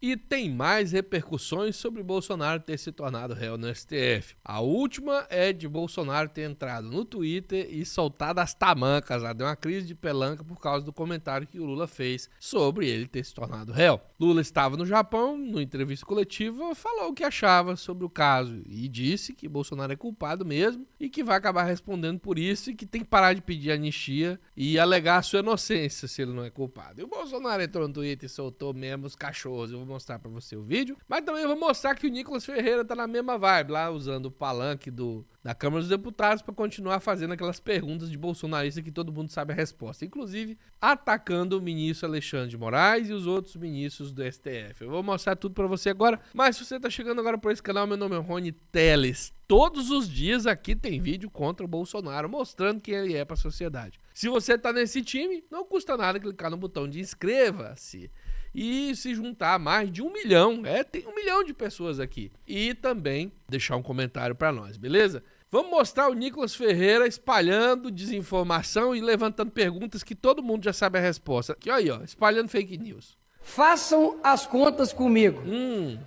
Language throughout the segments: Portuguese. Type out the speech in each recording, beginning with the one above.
E tem mais repercussões sobre Bolsonaro ter se tornado réu no STF. A última é de Bolsonaro ter entrado no Twitter e soltado as tamancas, deu uma crise de pelanca por causa do comentário que o Lula fez sobre ele ter se tornado réu. Lula estava no Japão, numa entrevista coletiva, falou o que achava sobre o caso e disse que Bolsonaro é culpado mesmo e que vai acabar respondendo por isso e que tem que parar de pedir anistia e alegar a sua inocência se ele não é culpado. E o Bolsonaro entrou no Twitter e soltou mesmo os cachorros. Eu vou mostrar pra você o vídeo, mas também eu vou mostrar que o Nicolas Ferreira tá na mesma vibe, lá usando o palanque da Câmara dos Deputados pra continuar fazendo aquelas perguntas de bolsonarista que todo mundo sabe a resposta, inclusive atacando o ministro Alexandre de Moraes e os outros ministros do STF. Eu vou mostrar tudo pra você agora, mas se você tá chegando agora por esse canal, meu nome é Rony Teles. Todos os dias aqui tem vídeo contra o Bolsonaro, mostrando quem ele é pra sociedade. Se você tá nesse time, não custa nada clicar no botão de inscreva-se e se juntar a mais de 1 milhão. Tem 1 milhão de pessoas aqui. E também deixar um comentário pra nós, beleza? Vamos mostrar o Nicolas Ferreira espalhando desinformação e levantando perguntas que todo mundo já sabe a resposta. Aqui, aí, ó, espalhando fake news. Façam as contas comigo.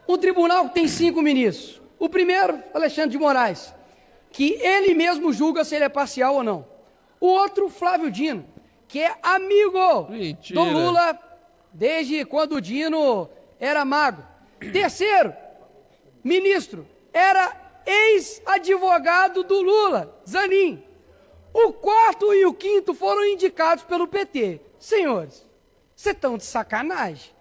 Um tribunal que tem 5 ministros. O primeiro, Alexandre de Moraes, que ele mesmo julga se ele é parcial ou não. O outro, Flávio Dino, que é amigo do Lula desde quando o Dino era mago. Terceiro, ministro, era ex-advogado do Lula, Zanin. O quarto e o quinto foram indicados pelo PT. Senhores, vocês estão de sacanagem?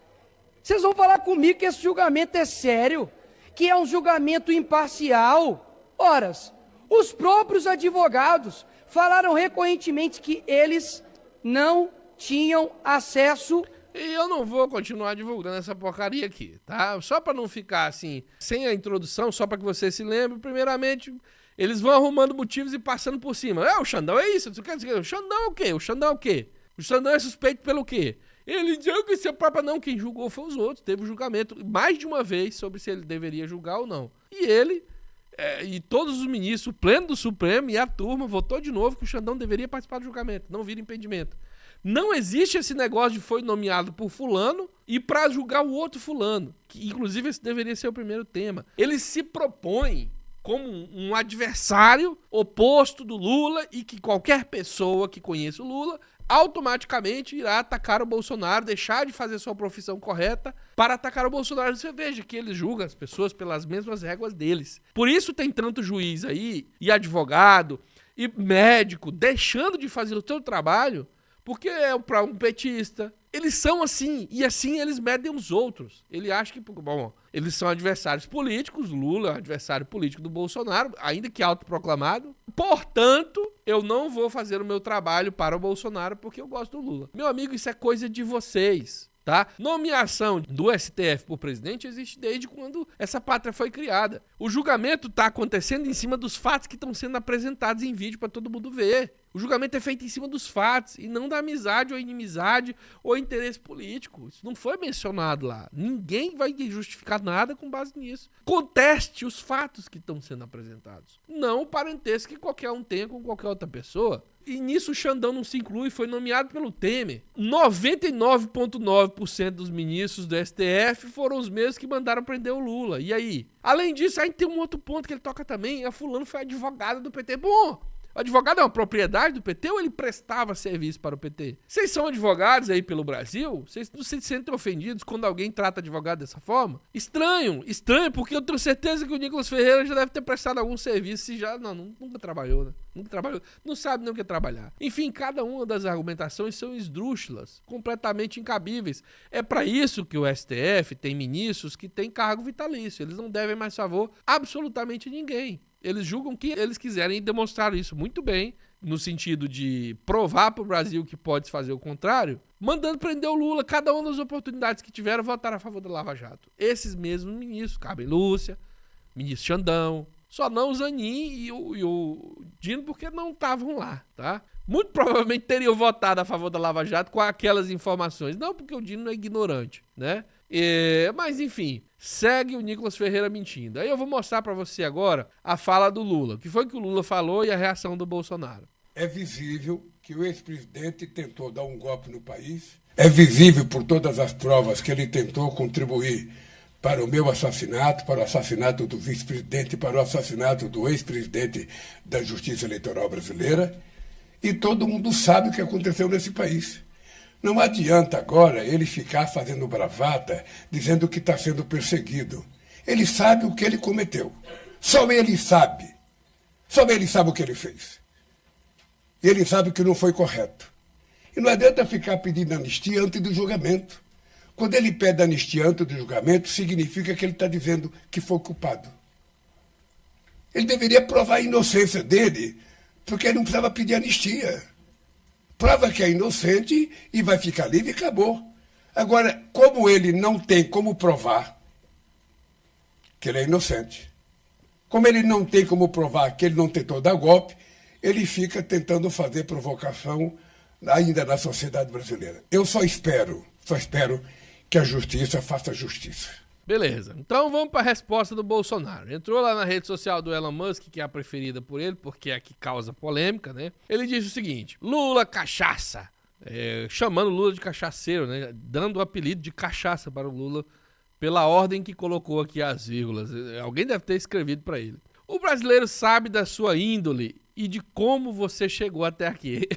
Vocês vão falar comigo que esse julgamento é sério? Que é um julgamento imparcial? Horas, os próprios advogados falaram recorrentemente que eles não tinham acesso. E eu não vou continuar divulgando essa porcaria aqui, tá? Só pra não ficar assim, sem a introdução, só pra que você se lembre, primeiramente, eles vão arrumando motivos e passando por cima. O Xandão é isso, você quer dizer, o Xandão é o quê? O Xandão é o quê? O Xandão é suspeito pelo quê? Ele disse que seu próprio não, quem julgou foi os outros, teve julgamento mais de uma vez sobre se ele deveria julgar ou não. E ele, e todos os ministros, o pleno do Supremo e a turma votou de novo que o Xandão deveria participar do julgamento, não vira impedimento. Não existe esse negócio de foi nomeado por fulano e para julgar o outro fulano, que inclusive esse deveria ser o primeiro tema. Ele se propõe como um adversário oposto do Lula e que qualquer pessoa que conheça o Lula automaticamente irá atacar o Bolsonaro, deixar de fazer sua profissão correta para atacar o Bolsonaro. Você veja que ele julga as pessoas pelas mesmas réguas deles. Por isso tem tanto juiz aí, e advogado, e médico, deixando de fazer o seu trabalho, porque é para um petista. Eles são assim, e assim eles medem os outros. Ele acha que, bom, eles são adversários políticos, Lula é adversário político do Bolsonaro, ainda que autoproclamado. Portanto, eu não vou fazer o meu trabalho para o Bolsonaro porque eu gosto do Lula. Meu amigo, isso é coisa de vocês, tá? Nomeação do STF por presidente existe desde quando essa pátria foi criada. O julgamento está acontecendo em cima dos fatos que estão sendo apresentados em vídeo para todo mundo ver. O julgamento é feito em cima dos fatos e não da amizade ou inimizade ou interesse político. Isso não foi mencionado lá. Ninguém vai justificar nada com base nisso. Conteste os fatos que estão sendo apresentados. Não o parentesco que qualquer um tenha com qualquer outra pessoa. E nisso o Xandão não se inclui, foi nomeado pelo Temer. 99,9% dos ministros do STF foram os mesmos que mandaram prender o Lula. E aí? Além disso, aí tem um outro ponto que ele toca também. A fulano foi advogada do PT. Bom, o advogado é uma propriedade do PT ou ele prestava serviço para o PT? Vocês são advogados aí pelo Brasil? Vocês não se sentem ofendidos quando alguém trata advogado dessa forma? Estranho, porque eu tenho certeza que o Nicolas Ferreira já deve ter prestado algum serviço se já... nunca trabalhou, né? Nunca trabalhou, não sabe nem o que é trabalhar. Enfim, cada uma das argumentações são esdrúxulas, completamente incabíveis. É para isso que o STF tem ministros que têm cargo vitalício. Eles não devem mais favor a absolutamente ninguém. Eles julgam que eles quiserem e demonstraram isso muito bem, no sentido de provar para o Brasil que pode fazer o contrário, mandando prender o Lula. Cada uma das oportunidades que tiveram, votaram a favor da Lava Jato. Esses mesmos ministros, Carmen Lúcia, ministro Xandão, só não o Zanin e o Dino, porque não estavam lá, tá? Muito provavelmente teriam votado a favor da Lava Jato com aquelas informações. Não porque o Dino é ignorante, né? Mas enfim, segue o Nicolas Ferreira mentindo. Aí eu vou mostrar pra você agora a fala do Lula. O que foi que o Lula falou e a reação do Bolsonaro. É visível que o ex-presidente tentou dar um golpe no país É visível por todas as provas que ele tentou contribuir para o meu assassinato, para o assassinato do vice-presidente, para o assassinato do ex-presidente da Justiça Eleitoral Brasileira. E todo mundo sabe o que aconteceu nesse país. Não adianta agora ele ficar fazendo bravata, dizendo que está sendo perseguido. Ele sabe o que ele cometeu. Só ele sabe. Só ele sabe o que ele fez. E ele sabe que não foi correto. E não adianta ficar pedindo anistia antes do julgamento. Quando ele pede anistia antes do julgamento, significa que ele está dizendo que foi culpado. Ele deveria provar a inocência dele, porque ele não precisava pedir anistia. Prova que é inocente e vai ficar livre e acabou. Agora, como ele não tem como provar que ele é inocente, como ele não tem como provar que ele não tentou dar golpe, ele fica tentando fazer provocação ainda na sociedade brasileira. Eu só espero que a justiça faça justiça. Beleza, então vamos para a resposta do Bolsonaro. Entrou lá na rede social do Elon Musk, que é a preferida por ele, porque é a que causa polêmica, né? Ele disse o seguinte: Lula cachaça, chamando o Lula de cachaceiro, né? Dando o apelido de cachaça para o Lula pela ordem que colocou aqui as vírgulas. Alguém deve ter escrevido para ele. O brasileiro sabe da sua índole e de como você chegou até aqui.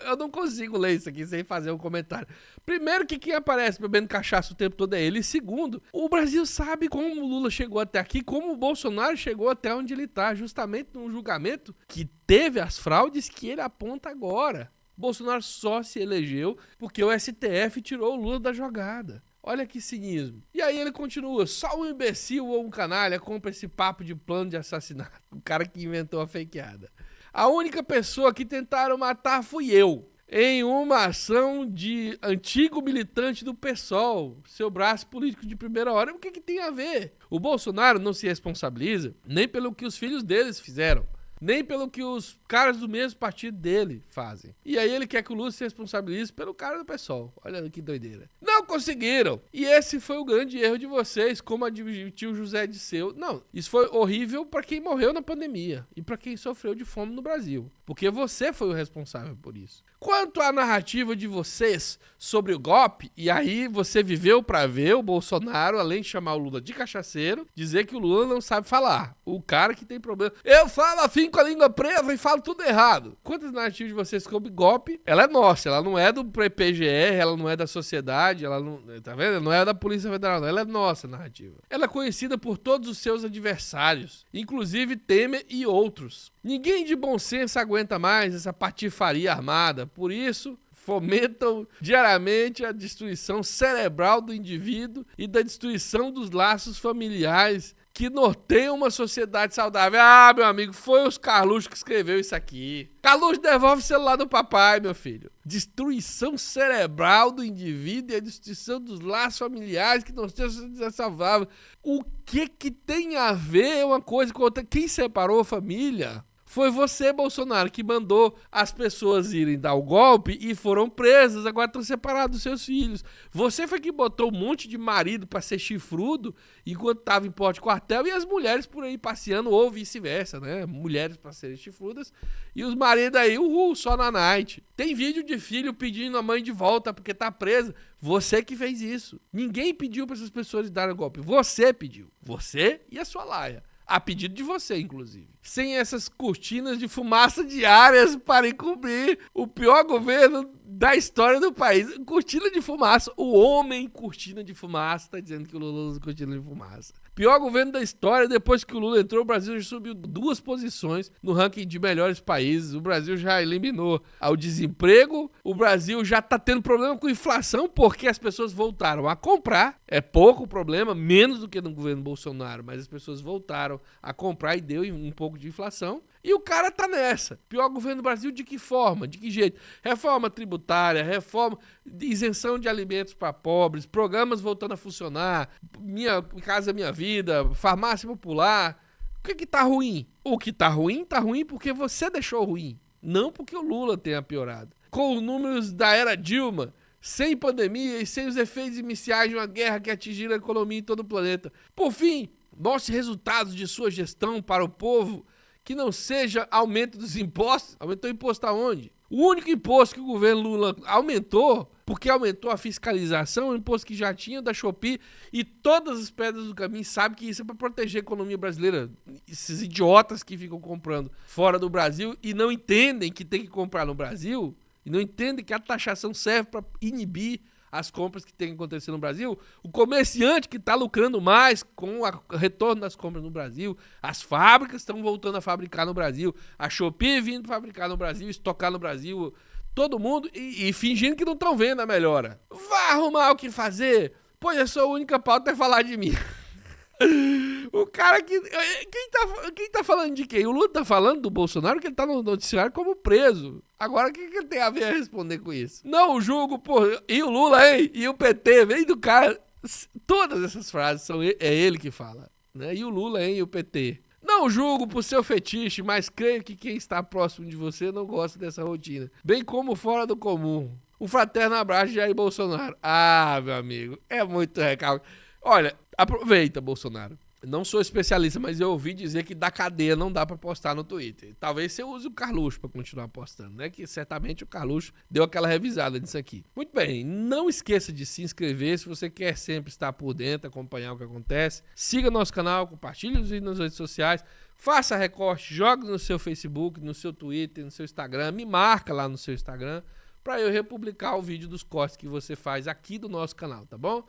Eu não consigo ler isso aqui sem fazer um comentário. Primeiro, que quem aparece bebendo cachaça o tempo todo é ele. E segundo, o Brasil sabe como o Lula chegou até aqui, como o Bolsonaro chegou até onde ele está, justamente num julgamento que teve as fraudes que ele aponta agora. Bolsonaro só se elegeu porque o STF tirou o Lula da jogada. Olha que cinismo. E aí ele continua: só um imbecil ou um canalha compra esse papo de plano de assassinato. O cara que inventou a fakeada. A única pessoa que tentaram matar fui eu, em uma ação de antigo militante do PSOL, seu braço político de primeira hora. O que tem a ver? O Bolsonaro não se responsabiliza nem pelo que os filhos deles fizeram, nem pelo que os caras do mesmo partido dele fazem. E aí ele quer que o Lula se responsabilize pelo cara do PSOL. Olha que doideira. Não conseguiram! E esse foi o grande erro de vocês, como admitiu o José Disseu. Não, isso foi horrível para quem morreu na pandemia e para quem sofreu de fome no Brasil. Porque você foi o responsável por isso. Quanto à narrativa de vocês sobre o golpe, e aí você viveu pra ver o Bolsonaro, além de chamar o Lula de cachaceiro, dizer que o Lula não sabe falar. O cara que tem problema. Eu falo assim com a língua presa e falo tudo errado. Quantas narrativas de vocês sobre golpe, ela é nossa, ela não é do PGR, ela não é da sociedade, ela não, tá vendo? Não é da Polícia Federal, não. Ela é nossa narrativa. Ela é conhecida por todos os seus adversários, inclusive Temer e outros. Ninguém de bom senso aguenta mais essa patifaria armada. Por isso, fomentam diariamente a destruição cerebral do indivíduo e da destruição dos laços familiares que norteiam uma sociedade saudável. Ah, meu amigo, foi os Carluxo que escreveu isso aqui. Carluxo, devolve o celular do papai, meu filho. Destruição cerebral do indivíduo e a destruição dos laços familiares que norteiam a sociedade saudável. O que tem a ver uma coisa com outra? Quem separou a família? Foi você, Bolsonaro, que mandou as pessoas irem dar o golpe e foram presas, agora estão separados dos seus filhos. Você foi que botou um monte de marido pra ser chifrudo enquanto tava em porte de quartel e as mulheres por aí passeando, ou vice-versa, né? Mulheres pra serem chifrudas e os maridos aí, só na night. Tem vídeo de filho pedindo a mãe de volta porque tá presa. Você que fez isso. Ninguém pediu pra essas pessoas darem o golpe. Você pediu. Você e a sua laia. A pedido de você, inclusive. Sem essas cortinas de fumaça diárias para encobrir o pior governo da história do país. Cortina de fumaça. O homem cortina de fumaça tá dizendo que o Lula usa cortina de fumaça. Pior governo da história. Depois que o Lula entrou, o Brasil já subiu 2 posições no ranking de melhores países. O Brasil já eliminou o desemprego. O Brasil já tá tendo problema com inflação porque as pessoas voltaram a comprar. É pouco problema, menos do que no governo Bolsonaro, mas as pessoas voltaram a comprar e deu um pouco de inflação. E o cara tá nessa. Pior governo do Brasil de que forma? De que jeito? Reforma tributária, reforma de isenção de alimentos para pobres, programas voltando a funcionar, Minha Casa Minha Vida, farmácia popular. O que tá ruim? O que tá ruim porque você deixou ruim, não porque o Lula tenha piorado. Com os números da era Dilma, sem pandemia e sem os efeitos iniciais de uma guerra que atingiram a economia em todo o planeta. Por fim, mostre resultados de sua gestão para o povo que não seja aumento dos impostos. Aumentou o imposto aonde? O único imposto que o governo Lula aumentou porque aumentou a fiscalização, o imposto que já tinha da Shopee, e todas as pedras do caminho sabem que isso é para proteger a economia brasileira. Esses idiotas que ficam comprando fora do Brasil e não entendem que tem que comprar no Brasil, e não entendem que a taxação serve para inibir as compras que tem que acontecer no Brasil, o comerciante que está lucrando mais com o retorno das compras no Brasil, as fábricas estão voltando a fabricar no Brasil, a Shopee vindo fabricar no Brasil, estocar no Brasil, todo mundo, e fingindo que não estão vendo a melhora. Vá arrumar o que fazer, pois a sua única pauta é falar de mim. O cara que... Quem tá falando de quem? O Lula tá falando do Bolsonaro, que ele tá no noticiário como preso. Agora, o que ele tem a ver a responder com isso? Não julgo, porra. E o Lula, hein? E o PT, vem do cara... Todas essas frases é ele que fala, né? E o Lula, hein? E o PT. Não julgo por seu fetiche, mas creio que quem está próximo de você não gosta dessa rotina. Bem como fora do comum. Um fraterno abraço de Jair Bolsonaro. Ah, meu amigo, é muito recalque. Olha, aproveita, Bolsonaro. Não sou especialista, mas eu ouvi dizer que da cadeia não dá pra postar no Twitter. Talvez você use o Carluxo pra continuar postando, né? Que certamente o Carluxo deu aquela revisada nisso aqui. Muito bem, não esqueça de se inscrever se você quer sempre estar por dentro, acompanhar o que acontece. Siga nosso canal, compartilhe os vídeos nas redes sociais, faça recorte, jogue no seu Facebook, no seu Twitter, no seu Instagram, me marca lá no seu Instagram pra eu republicar o vídeo dos cortes que você faz aqui do nosso canal, tá bom?